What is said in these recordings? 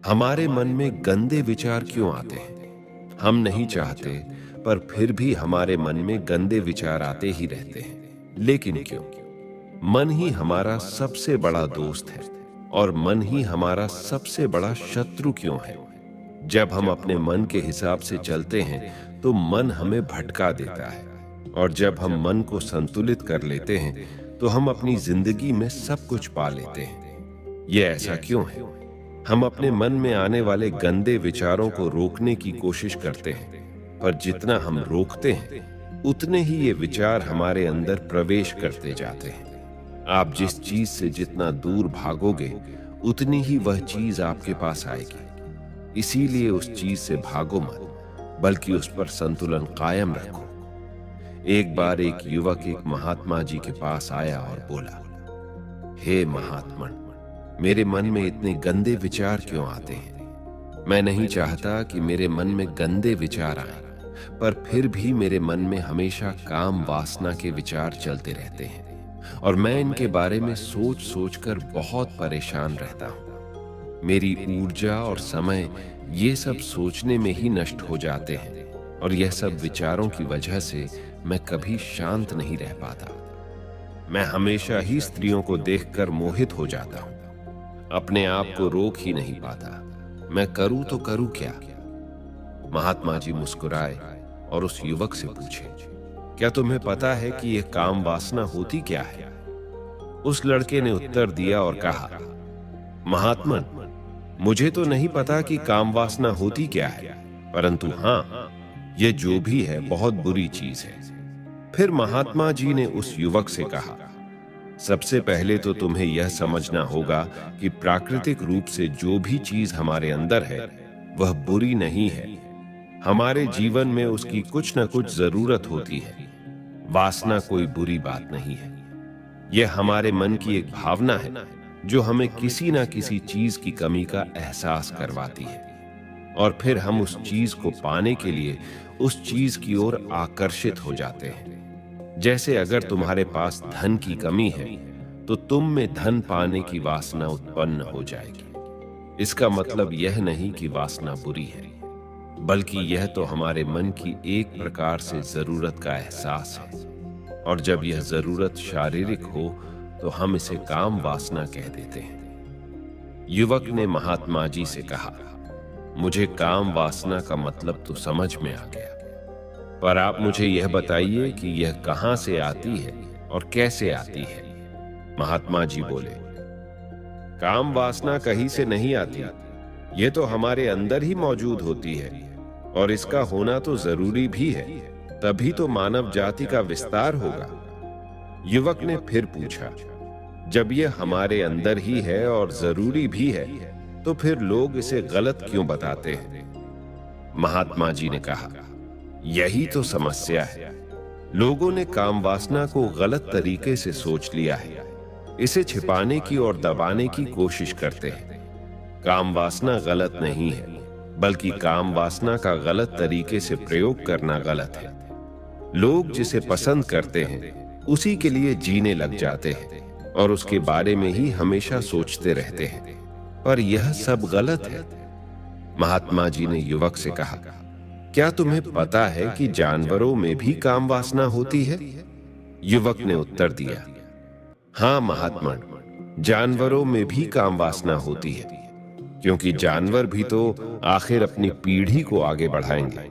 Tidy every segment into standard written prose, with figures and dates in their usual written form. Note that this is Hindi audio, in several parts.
हमारे मन में गंदे विचार क्यों आते हैं? हम नहीं चाहते, पर फिर भी हमारे मन में गंदे विचार आते ही रहते हैं। लेकिन क्यों? मन ही हमारा सबसे बड़ा दोस्त है और मन ही हमारा सबसे बड़ा शत्रु क्यों है? जब हम अपने मन के हिसाब से चलते हैं तो मन हमें भटका देता है, और जब हम मन को संतुलित कर लेते हैं तो हम अपनी जिंदगी में सब कुछ पा लेते हैं। ये ऐसा क्यों है? हम अपने मन में आने वाले गंदे विचारों को रोकने की कोशिश करते हैं, पर जितना हम रोकते हैं उतने ही ये विचार हमारे अंदर प्रवेश करते जाते हैं। आप जिस चीज से जितना दूर भागोगे उतनी ही वह चीज आपके पास आएगी। इसीलिए उस चीज से भागो मत, बल्कि उस पर संतुलन कायम रखो। एक बार एक युवक एक महात्मा जी के पास आया और बोला, हे महात्मन, मेरे मन में इतने गंदे विचार क्यों आते हैं? मैं नहीं चाहता कि मेरे मन में गंदे विचार आए, पर फिर भी मेरे मन में हमेशा काम वासना के विचार चलते रहते हैं और मैं इनके बारे में सोच सोचकर बहुत परेशान रहता हूँ। मेरी ऊर्जा और समय ये सब सोचने में ही नष्ट हो जाते हैं और यह सब विचारों की वजह से मैं कभी शांत नहीं रह पाता। मैं हमेशा ही स्त्रियों को देखकर मोहित हो जाता हूँ, अपने आप को रोक ही नहीं पाता। मैं करूं तो करूं क्या? महात्मा जी मुस्कुराए और उस युवक से पूछे, क्या तुम्हें पता है कि यह काम वासना होती क्या है? उस लड़के ने उत्तर दिया और कहा, महात्मन, मुझे तो नहीं पता कि काम वासना होती क्या है, परंतु हाँ, यह जो भी है बहुत बुरी चीज है। फिर महात्मा जी ने उस युवक से कहा, सबसे पहले तो तुम्हें यह समझना होगा कि प्राकृतिक रूप से जो भी चीज हमारे अंदर है वह बुरी नहीं है। हमारे जीवन में उसकी कुछ न कुछ जरूरत होती है। वासना कोई बुरी बात नहीं है। यह हमारे मन की एक भावना है जो हमें किसी न किसी चीज की कमी का एहसास करवाती है, और फिर हम उस चीज को पाने के लिए उस चीज की ओर आकर्षित हो जाते हैं। जैसे अगर तुम्हारे पास धन की कमी है तो तुम में धन पाने की वासना उत्पन्न हो जाएगी। इसका मतलब यह नहीं कि वासना बुरी है, बल्कि यह तो हमारे मन की एक प्रकार से जरूरत का एहसास है, और जब यह जरूरत शारीरिक हो तो हम इसे काम वासना कह देते हैं। युवक ने महात्मा जी से कहा, मुझे काम वासना का मतलब तो समझ में आ गया, पर आप मुझे यह बताइए कि यह कहां से आती है और कैसे आती है? महात्मा जी बोले, काम वासना कहीं से नहीं आती, यह तो हमारे अंदर ही मौजूद होती है, और इसका होना तो जरूरी भी है, तभी तो मानव जाति का विस्तार होगा। युवक ने फिर पूछा, जब यह हमारे अंदर ही है और जरूरी भी है, तो फिर लोग इसे गलत क्यों बताते हैं? महात्मा जी ने कहा, यही तो समस्या है। लोगों ने काम वासना को गलत तरीके से सोच लिया है। इसे छिपाने की और दबाने की कोशिश करते हैं। काम वासना गलत नहीं है, बल्कि काम वासना का गलत तरीके से प्रयोग करना गलत है। लोग जिसे पसंद करते हैं उसी के लिए जीने लग जाते हैं और उसके बारे में ही हमेशा सोचते रहते हैं, पर यह सब गलत है। महात्मा जी ने युवक से कहा, क्या तुम्हें पता है कि जानवरों में भी काम वासना होती है? युवक ने उत्तर दिया, हाँ महात्मा, जानवरों में भी काम वासना होती है, क्योंकि जानवर भी तो आखिर अपनी पीढ़ी को आगे बढ़ाएंगे।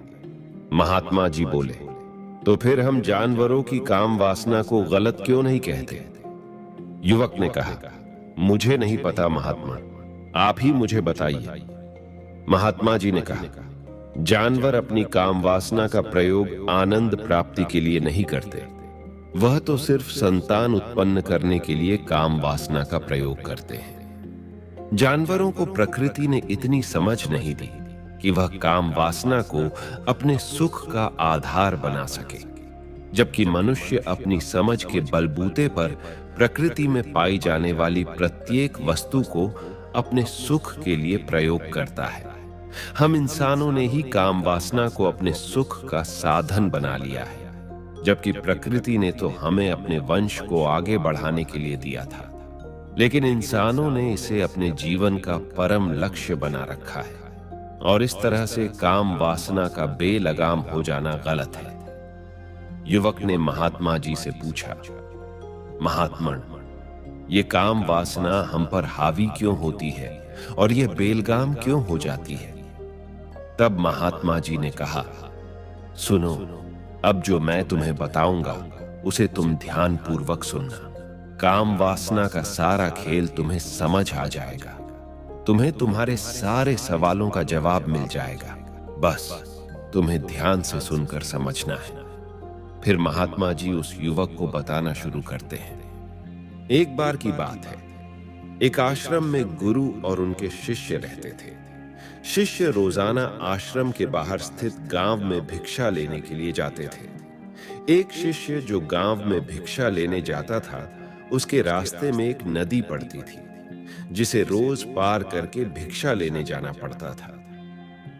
महात्मा जी बोले, तो फिर हम जानवरों की काम वासना को गलत क्यों नहीं कहते? युवक ने कहा, मुझे नहीं पता महात्मा, आप ही मुझे बताइए। महात्मा जी ने कहा, जानवर अपनी काम वासना का प्रयोग आनंद प्राप्ति के लिए नहीं करते, वह तो सिर्फ संतान उत्पन्न करने के लिए काम वासना का प्रयोग करते हैं। जानवरों को प्रकृति ने इतनी समझ नहीं दी कि वह काम वासना को अपने सुख का आधार बना सके, जबकि मनुष्य अपनी समझ के बलबूते पर प्रकृति में पाई जाने वाली प्रत्येक वस्तु को अपने सुख के लिए प्रयोग करता है। हम इंसानों ने ही काम वासना को अपने सुख का साधन बना लिया है, जबकि प्रकृति ने तो हमें अपने वंश को आगे बढ़ाने के लिए दिया था। लेकिन इंसानों ने इसे अपने जीवन का परम लक्ष्य बना रखा है और इस तरह से काम वासना का बेलगाम हो जाना गलत है। युवक ने महात्मा जी से पूछा, महात्मन, ये काम वासना हम पर हावी क्यों होती है और ये बेलगाम क्यों हो जाती है? तब महात्मा जी ने कहा, सुनो, अब जो मैं तुम्हें बताऊंगा उसे तुम ध्यान पूर्वक सुनना। काम वासना का सारा खेल तुम्हें समझ आ जाएगा। तुम्हें तुम्हारे सारे सवालों का जवाब मिल जाएगा। बस तुम्हें ध्यान से सुनकर समझना है। फिर महात्मा जी उस युवक को बताना शुरू करते हैं। एक बार की बात है, एक आश्रम में गुरु और उनके शिष्य रहते थे। शिष्य रोजाना आश्रम के बाहर स्थित गांव में भिक्षा लेने के लिए जाते थे। एक शिष्य जो गांव में भिक्षा लेने जाता था, उसके रास्ते में एक नदी पड़ती थी जिसे रोज पार करके भिक्षा लेने जाना पड़ता था।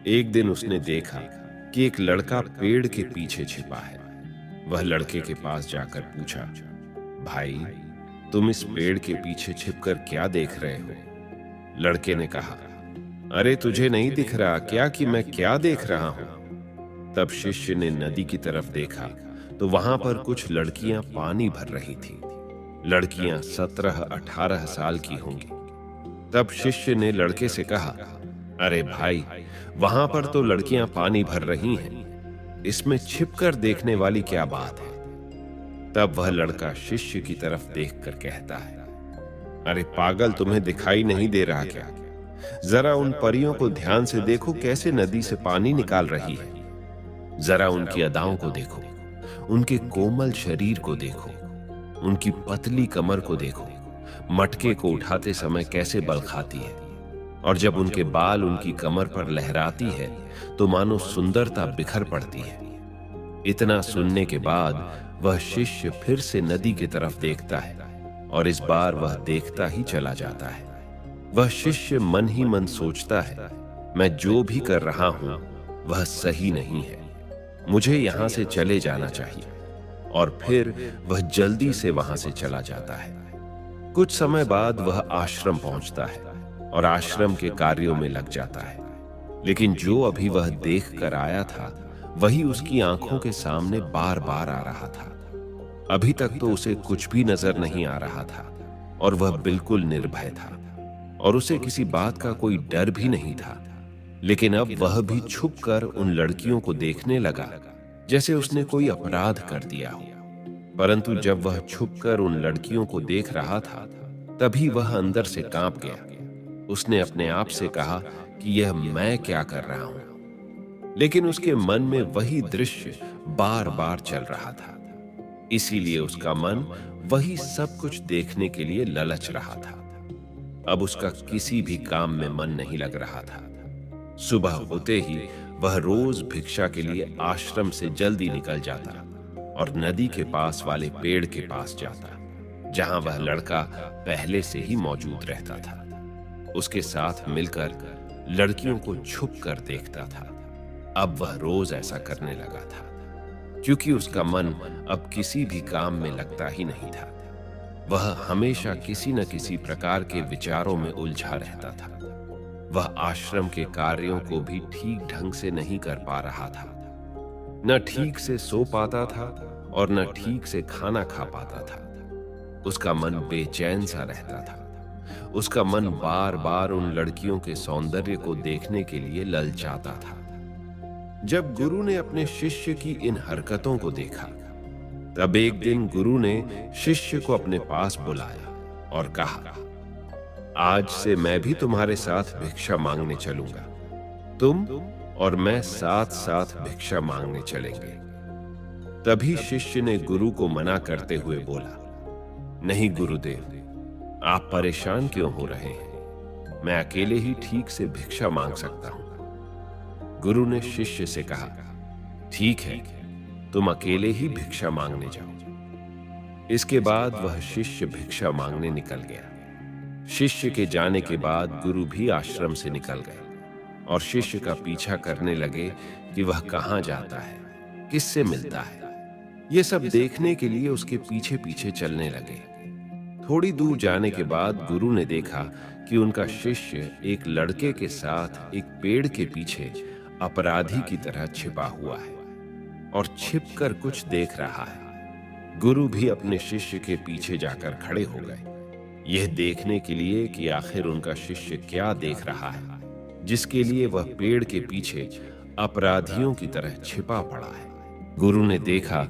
एक दिन उसने देखा कि एक लड़का पेड़ के पीछे छिपा है। वह लड़के के पास जाकर पूछा, भाई, तुम इस पेड़ के पीछे छिपकर क्या देख रहे हो? लड़के ने कहा, अरे तुझे नहीं दिख रहा क्या कि मैं क्या देख रहा हूं? तब शिष्य ने नदी की तरफ देखा तो वहां पर कुछ लड़कियां पानी भर रही थी। लड़कियां 17-18 साल की होंगी। तब शिष्य ने लड़के से कहा, अरे भाई, वहां पर तो लड़कियां पानी भर रही हैं, इसमें छिपकर देखने वाली क्या बात है? तब वह लड़का शिष्य की तरफ देखकर कहता है, अरे पागल, तुम्हें दिखाई नहीं दे रहा क्या? जरा उन परियों को ध्यान से देखो, कैसे नदी से पानी निकाल रही है। जरा उनकी अदाओं को देखो, उनके कोमल शरीर को देखो, उनकी पतली कमर को देखो, मटके को उठाते समय कैसे बल खाती है, और जब उनके बाल उनकी कमर पर लहराती है तो मानो सुंदरता बिखर पड़ती है। इतना सुनने के बाद वह शिष्य फिर से नदी की तरफ देखता है और इस बार वह देखता ही चला जाता है। वह शिष्य मन ही मन सोचता है, मैं जो भी कर रहा हूं वह सही नहीं है, मुझे यहां से चले जाना चाहिए। और फिर वह जल्दी से वहां से चला जाता है। कुछ समय बाद वह आश्रम पहुंचता है और आश्रम के कार्यों में लग जाता है। लेकिन जो अभी वह देख कर आया था वही उसकी आंखों के सामने बार बार आ रहा था। अभी तक तो उसे कुछ भी नजर नहीं आ रहा था और वह बिल्कुल निर्भय था और उसे किसी बात का कोई डर भी नहीं था। लेकिन अब वह भी छुपकर उन लड़कियों को देखने लगा जैसे उसने कोई अपराध कर दिया हो। परंतु जब वह छुपकर उन लड़कियों को देख रहा था तभी वह अंदर से कांप गया। उसने अपने आप से कहा कि यह मैं क्या कर रहा हूं, लेकिन उसके मन में वही दृश्य बार बार चल रहा था। इसीलिए उसका मन वही सब कुछ देखने के लिए ललच रहा था। अब उसका किसी भी काम में मन नहीं लग रहा था। सुबह होते ही वह रोज भिक्षा के लिए आश्रम से जल्दी निकल जाता और नदी के पास वाले पेड़ के पास जाता, जहां वह लड़का पहले से ही मौजूद रहता था। उसके साथ मिलकर लड़कियों को छुप कर देखता था। अब वह रोज ऐसा करने लगा था, क्योंकि उसका मन अब किसी भी काम में लगता ही नहीं था। वह हमेशा किसी न किसी प्रकार के विचारों में उलझा रहता था। वह आश्रम के कार्यों को भी ठीक ढंग से नहीं कर पा रहा था। न ठीक से सो पाता था और न ठीक से खाना खा पाता था। उसका मन बेचैन सा रहता था। उसका मन बार बार उन लड़कियों के सौंदर्य को देखने के लिए ललचाता था। जब गुरु ने अपने शिष्य की इन हरकतों को देखा, तब एक दिन गुरु ने शिष्य को अपने पास बुलाया और कहा, आज से मैं भी तुम्हारे साथ भिक्षा मांगने चलूंगा। तुम और मैं साथ साथ भिक्षा मांगने चलेंगे। तभी शिष्य ने गुरु को मना करते हुए बोला, नहीं गुरुदेव, आप परेशान क्यों हो रहे हैं? मैं अकेले ही ठीक से भिक्षा मांग सकता हूं। गुरु ने शिष्य से कहा, ठीक है, तुम अकेले ही भिक्षा मांगने जाओ। इसके बाद वह शिष्य भिक्षा मांगने निकल गया। शिष्य के जाने के बाद गुरु भी आश्रम से निकल गए और शिष्य का पीछा करने लगे कि वह कहां जाता है, किससे मिलता है। ये सब देखने के लिए उसके पीछे पीछे चलने लगे। थोड़ी दूर जाने के बाद गुरु ने देखा कि उनका शिष्य एक लड़के के साथ एक पेड़ के पीछे अपराधी की तरह छिपा हुआ है और छिपकर कुछ देख रहा है। गुरु भी अपने शिष्य के पीछे जाकर खड़े हो गए, यह देखने के लिए कि आखिर उनका शिष्य क्या देख रहा है, जिसके लिए वह पेड़ के पीछे अपराधियों की तरह छिपा पड़ा है। गुरु ने देखा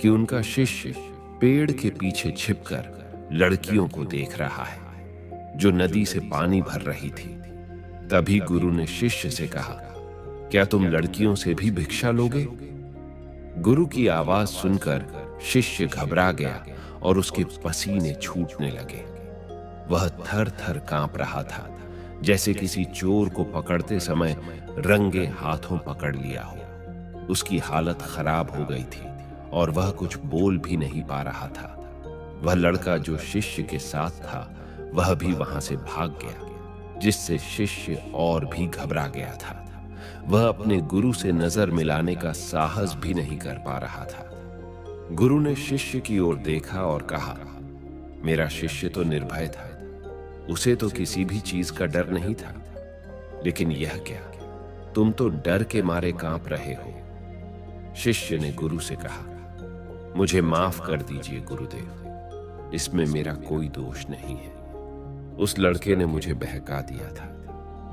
कि उनका शिष्य पेड़ के पीछे छिपकर लड़कियों को देख रहा है जो नदी से पानी भर रही थी। तभी गुरु ने शिष्य से कहा, क्या तुम लड़कियों से भी भिक्षा लोगे? गुरु की आवाज सुनकर शिष्य घबरा गया और उसके पसीने छूटने लगे। वह थर थर कांप रहा था, जैसे किसी चोर को पकड़ते समय रंगे हाथों पकड़ लिया हो। उसकी हालत खराब हो गई थी और वह कुछ बोल भी नहीं पा रहा था। वह लड़का जो शिष्य के साथ था वह भी वहां से भाग गया, जिससे शिष्य और भी घबरा गया था। वह अपने गुरु से नजर मिलाने का साहस भी नहीं कर पा रहा था। गुरु ने शिष्य की ओर देखा और कहा, मेरा शिष्य तो निर्भय था, उसे तो किसी भी चीज का डर नहीं था, लेकिन यह क्या, तुम तो डर के मारे कांप रहे हो। शिष्य ने गुरु से कहा, मुझे माफ कर दीजिए गुरुदेव, इसमें मेरा कोई दोष नहीं है। उस लड़के ने मुझे बहका दिया था,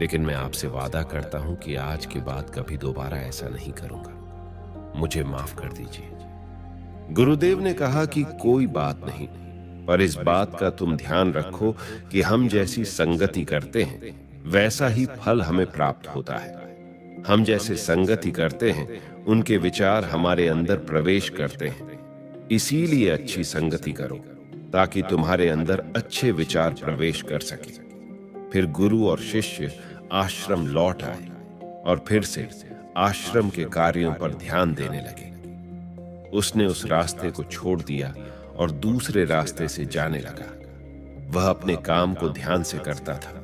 लेकिन मैं आपसे वादा करता हूं कि आज के बाद कभी दोबारा ऐसा नहीं करूंगा। मुझे माफ कर दीजिए। गुरुदेव ने कहा कि कोई बात नहीं, पर इस बात का तुम ध्यान रखो कि हम जैसी संगति करते हैं वैसा ही फल हमें प्राप्त होता है। हम जैसे संगति करते हैं उनके विचार हमारे अंदर प्रवेश करते हैं। इसीलिए अच्छी संगति करो ताकि तुम्हारे अंदर अच्छे विचार प्रवेश कर सके। फिर गुरु और शिष्य आश्रम लौट आए और फिर से आश्रम के कार्यों पर ध्यान देने लगे। उसने उस रास्ते को छोड़ दिया और दूसरे रास्ते से जाने लगा। वह अपने काम को ध्यान से करता था,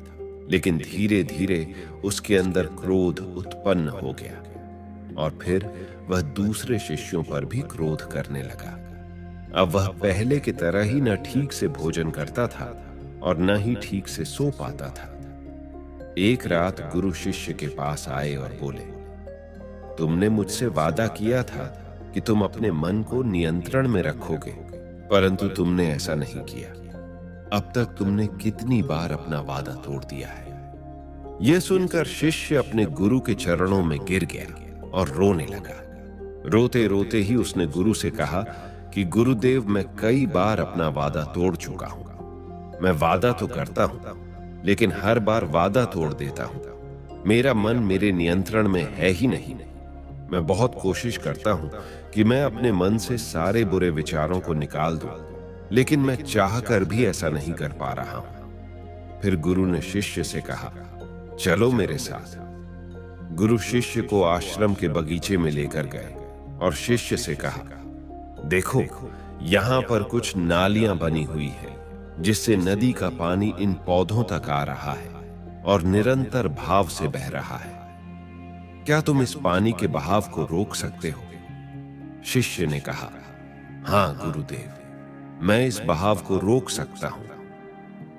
लेकिन धीरे धीरे उसके अंदर क्रोध उत्पन्न हो गया और फिर वह दूसरे शिष्यों पर भी क्रोध करने लगा। अब वह पहले की तरह ही न ठीक से भोजन करता था और न ही ठीक से सो पाता था। एक रात गुरु शिष्य के पास आए और बोले, तुमने मुझसे वादा किया था कि तुम अपने मन को नियंत्रण में रखोगे, परंतु तुमने ऐसा नहीं किया। अब तक तुमने कितनी बार अपना वादा तोड़ दिया है। यह सुनकर शिष्य अपने गुरु के चरणों में गिर गया और रोने लगा। रोते रोते ही उसने गुरु से कहा कि गुरुदेव, मैं कई बार अपना वादा तोड़ चुका हूं। मैं वादा तो करता हूं, लेकिन हर बार वादा तोड़ देता हूं। मेरा मन मेरे नियंत्रण में है ही नहीं। मैं बहुत कोशिश करता हूं कि मैं अपने मन से सारे बुरे विचारों को निकाल दूं, लेकिन मैं चाहकर भी ऐसा नहीं कर पा रहा हूं। फिर गुरु ने शिष्य से कहा, चलो मेरे साथ। गुरु शिष्य को आश्रम के बगीचे में लेकर गए और शिष्य से कहा, देखो, यहां पर कुछ नालियां बनी हुई है जिससे नदी का पानी इन पौधों तक आ रहा है और निरंतर भाव से बह रहा है। क्या तुम इस पानी के बहाव को रोक सकते हो? शिष्य ने कहा, हां गुरुदेव, मैं इस बहाव को रोक सकता हूं।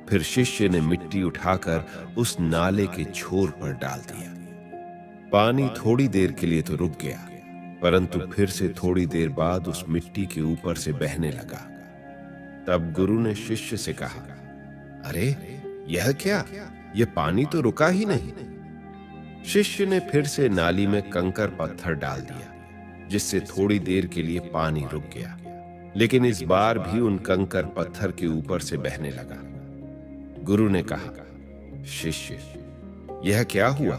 फिर शिष्य ने मिट्टी उठाकर उस नाले के छोर पर डाल दिया। पानी थोड़ी देर के लिए तो रुक गया, परंतु फिर से थोड़ी देर बाद उस मिट्टी के ऊपर से बहने लगा। तब गुरु ने शिष्य से कहा, अरे यह क्या, यह पानी तो रुका ही नहीं। शिष्य ने फिर से नाली में कंकर पत्थर डाल दिया, जिससे थोड़ी देर के लिए पानी रुक गया, लेकिन इस बार भी उन कंकर पत्थर के ऊपर से बहने लगा। गुरु ने कहा, शिष्य, यह क्या हुआ?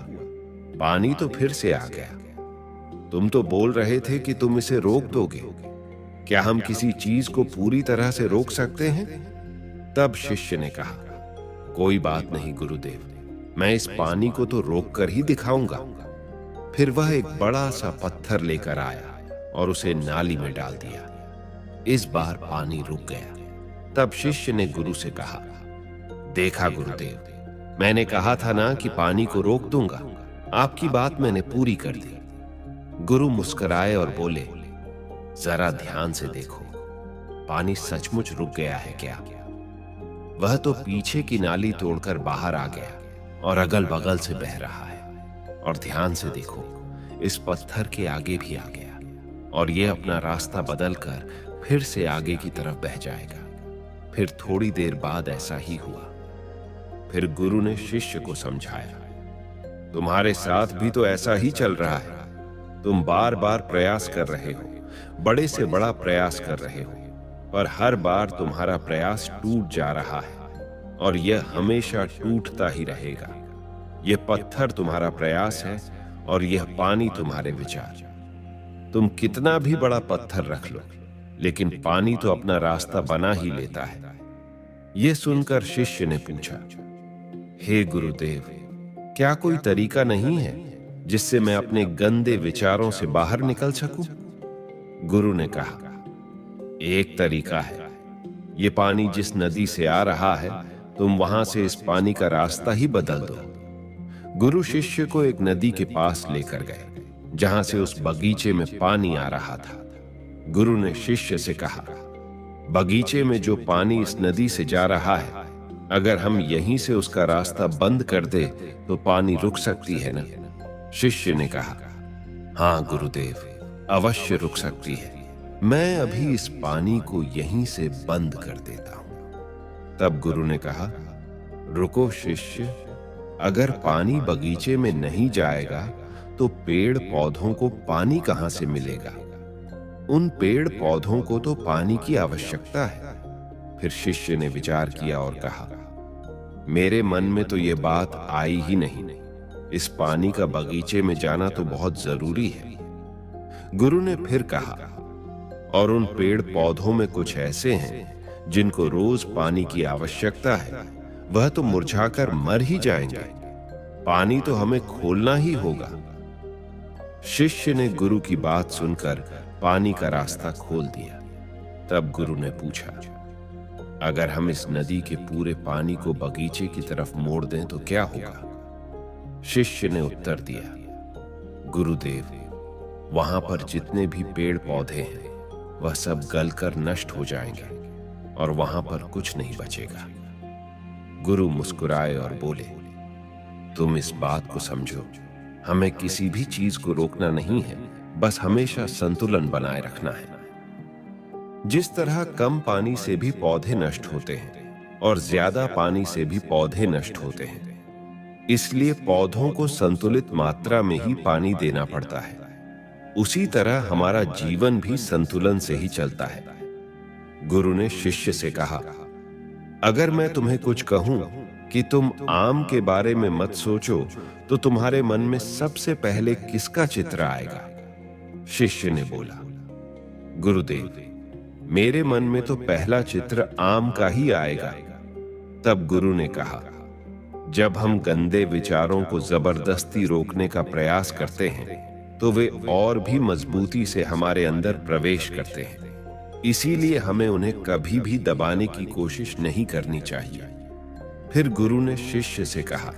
पानी तो फिर से आ गया। तुम तो बोल रहे थे कि तुम इसे रोक दोगे। क्या हम किसी चीज को पूरी तरह से रोक सकते हैं? तब शिष्य ने कहा, कोई बात नहीं गुरुदेव, मैं इस पानी को तो रोक कर ही दिखाऊंगा। फिर वह एक बड़ा सा पत्थर लेकर आया और उसे नाली में डाल दिया। इस बार पानी रुक गया। तब शिष्य ने गुरु से कहा, देखा गुरुदेव, मैंने कहा था ना कि पानी को रोक दूंगा। आपकी बात मैंने पूरी कर दी। गुरु मुस्कुराए और बोले, जरा ध्यान से देखो, पानी सचमुच रुक गया है क्या? वह तो पीछे की नाली तोड़कर बाहर आ गया और अगल बगल से बह रहा है। और ध्यान से देखो, इस पत्थर के आगे भी आ गया और यह अपना रास्ता बदलकर फिर से आगे की तरफ बह जाएगा। फिर थोड़ी देर बाद ऐसा ही हुआ। फिर गुरु ने शिष्य को समझाया, तुम्हारे साथ भी तो ऐसा ही चल रहा है। तुम बार बार प्रयास कर रहे हो, बड़े से बड़ा प्रयास कर रहे हो, पर हर बार तुम्हारा प्रयास टूट जा रहा है और यह हमेशा टूटता ही रहेगा। यह पत्थर तुम्हारा प्रयास है और यह पानी तुम्हारे विचार। तुम कितना भी बड़ा पत्थर रख लो, लेकिन पानी तो अपना रास्ता बना ही लेता है। यह सुनकर शिष्य ने पूछा, हे गुरुदेव, क्या कोई तरीका नहीं है जिससे मैं अपने गंदे विचारों से बाहर निकल सकूं? गुरु ने कहा, एक तरीका है। ये पानी जिस नदी से आ रहा है, तुम वहां से इस पानी का रास्ता ही बदल दो। गुरु शिष्य को एक नदी के पास लेकर गए, जहां से उस बगीचे में पानी आ रहा था। गुरु ने शिष्य से कहा, बगीचे में जो पानी इस नदी से जा रहा है, अगर हम यहीं से उसका रास्ता बंद कर दे तो पानी रुक सकती है ना? शिष्य ने कहा, हाँ गुरुदेव, अवश्य रुक सकती है। मैं अभी इस पानी को यहीं से बंद कर देता हूं। तब गुरु ने कहा, रुको शिष्य, अगर पानी बगीचे में नहीं जाएगा तो पेड़ पौधों को पानी कहां से मिलेगा? उन पेड़ पौधों को तो पानी की आवश्यकता है। फिर शिष्य ने विचार किया और कहा, मेरे मन में तो यह बात आई ही नहीं। इस पानी का बगीचे में जाना तो बहुत जरूरी है। गुरु ने फिर कहा, और उन पेड़ पौधों में कुछ ऐसे हैं जिनको रोज पानी की आवश्यकता है, वह तो मुरझाकर मर ही जाएंगे। पानी तो हमें खोलना ही होगा। शिष्य ने गुरु की बात सुनकर पानी का रास्ता खोल दिया। तब गुरु ने पूछा, अगर हम इस नदी के पूरे पानी को बगीचे की तरफ मोड़ दें तो क्या होगा? शिष्य ने उत्तर दिया, गुरुदेव, वहां पर जितने भी पेड़ पौधे हैं वह सब गलकर नष्ट हो जाएंगे और वहां पर कुछ नहीं बचेगा। गुरु मुस्कुराए और बोले, तुम इस बात को समझो, हमें किसी भी चीज को रोकना नहीं है, बस हमेशा संतुलन बनाए रखना है। जिस तरह कम पानी से भी पौधे नष्ट होते हैं और ज्यादा पानी से भी पौधे नष्ट होते हैं, इसलिए पौधों को संतुलित मात्रा में ही पानी देना पड़ता है। उसी तरह हमारा जीवन भी संतुलन से ही चलता है। गुरु ने शिष्य से कहा, अगर मैं तुम्हें कुछ कहूं कि तुम आम के बारे में मत सोचो, तो तुम्हारे मन में सबसे पहले किसका चित्र आएगा? शिष्य ने बोला, गुरुदेव, मेरे मन में तो पहला चित्र आम का ही आएगा। तब गुरु ने कहा, जब हम गंदे विचारों को जबरदस्ती रोकने का प्रयास करते हैं तो वे और भी मजबूती से हमारे अंदर प्रवेश करते हैं। इसीलिए हमें उन्हें कभी भी दबाने की कोशिश नहीं करनी चाहिए। फिर गुरु ने शिष्य से कहा,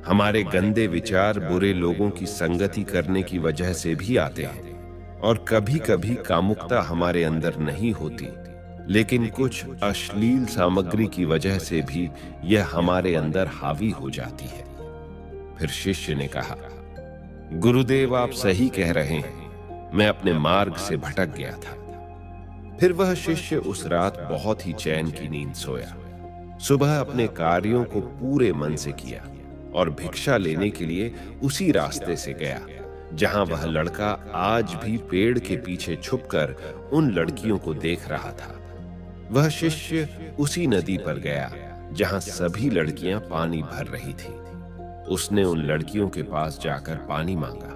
हमारे गंदे विचार बुरे लोगों की संगति करने की वजह से भी आते हैं और कभी कभी कामुकता हमारे अंदर नहीं होती, लेकिन कुछ अश्लील सामग्री की वजह से भी यह हमारे अंदर हावी हो जाती है। फिर शिष्य ने कहा, गुरुदेव, आप सही कह रहे हैं, मैं अपने मार्ग से भटक गया था। फिर वह शिष्य उस रात बहुत ही चैन की नींद सोया। सुबह अपने कार्यों को पूरे मन से किया और भिक्षा लेने के लिए उसी रास्ते से गया जहां वह लड़का आज भी पेड़ के पीछे छुपकर उन लड़कियों को देख रहा था। वह शिष्य उसी नदी पर गया जहां सभी लड़कियां पानी भर रही थी। उसने उन लड़कियों के पास जाकर पानी मांगा।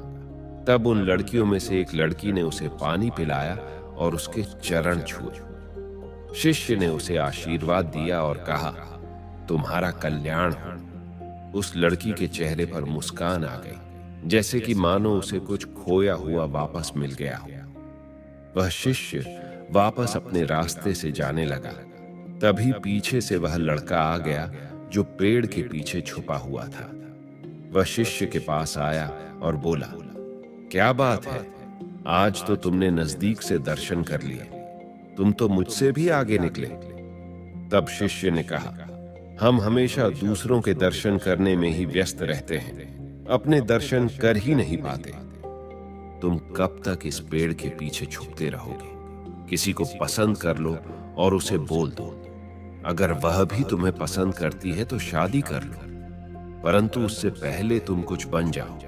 तब उन लड़कियों में से एक लड़की ने उसे पानी पिलाया और उसके चरण छुए। शिष्य ने उसे आशीर्वाद दिया और कहा, तुम्हारा कल्याण हो। उस लड़की के चेहरे पर मुस्कान आ गई, जैसे कि मानो उसे कुछ खोया हुआ वापस मिल गया हो। वह शिष्य वापस अपने रास्ते से जाने लगा। तभी पीछे से वह लड़का आ गया जो पेड़ के पीछे छुपा हुआ था। वह शिष्य के पास आया और बोला, क्या बात है, आज तो तुमने नजदीक से दर्शन कर लिए। तुम तो मुझसे भी आगे निकले। तब शिष्य ने कहा, हम हमेशा दूसरों के दर्शन करने में ही व्यस्त रहते हैं, अपने दर्शन कर ही नहीं पाते। तुम कब तक इस पेड़ के पीछे छुपते रहोगे? किसी को पसंद कर लो और उसे बोल दो। अगर वह भी तुम्हें पसंद करती है तो शादी कर लो, परंतु उससे पहले तुम कुछ बन जाओ,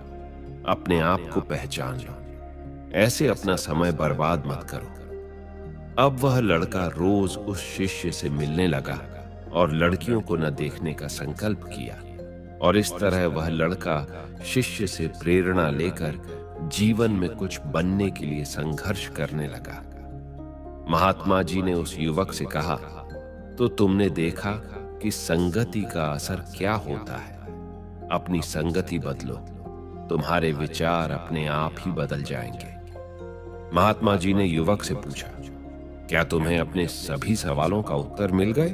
अपने आप को पहचान लो। ऐसे अपना समय बर्बाद मत करो। अब वह लड़का रोज उस शिष्य से मिलने लगा और लड़कियों को न देखने का संकल्प किया, और इस तरह वह लड़का शिष्य से प्रेरणा लेकर जीवन में कुछ बनने के लिए संघर्ष करने लगा। महात्मा जी ने उस युवक से कहा, तो तुमने देखा कि संगति का असर क्या होता है। अपनी संगति बदलो, तुम्हारे विचार अपने आप ही बदल जाएंगे। महात्मा जी ने युवक से पूछा, क्या तुम्हें अपने सभी सवालों का उत्तर मिल गए?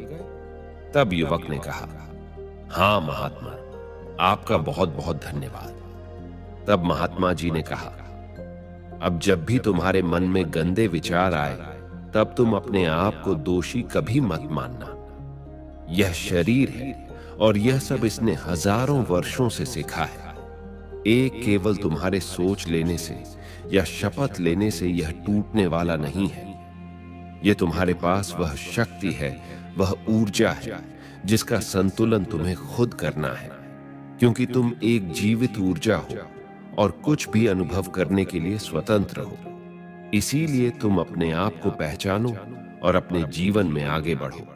तब युवक ने कहा, हाँ महात्मा, आपका बहुत बहुत धन्यवाद। तब महात्मा जी ने कहा, अब जब भी तुम्हारे मन में गंदे विचार आए, तब तुम अपने आप को दोषी कभी मत मानना। यह शरीर है और यह सब इसने हजारों वर्षों से सीखा है। एक केवल तुम्हारे सोच लेने से या शपथ लेने से यह टूटने वाला नहीं है। यह तुम्हारे पास वह शक्ति है, वह ऊर्जा है जिसका संतुलन तुम्हें खुद करना है, क्योंकि तुम एक जीवित ऊर्जा हो और कुछ भी अनुभव करने के लिए स्वतंत्र हो। इसीलिए तुम अपने आप को पहचानो और अपने जीवन में आगे बढ़ो।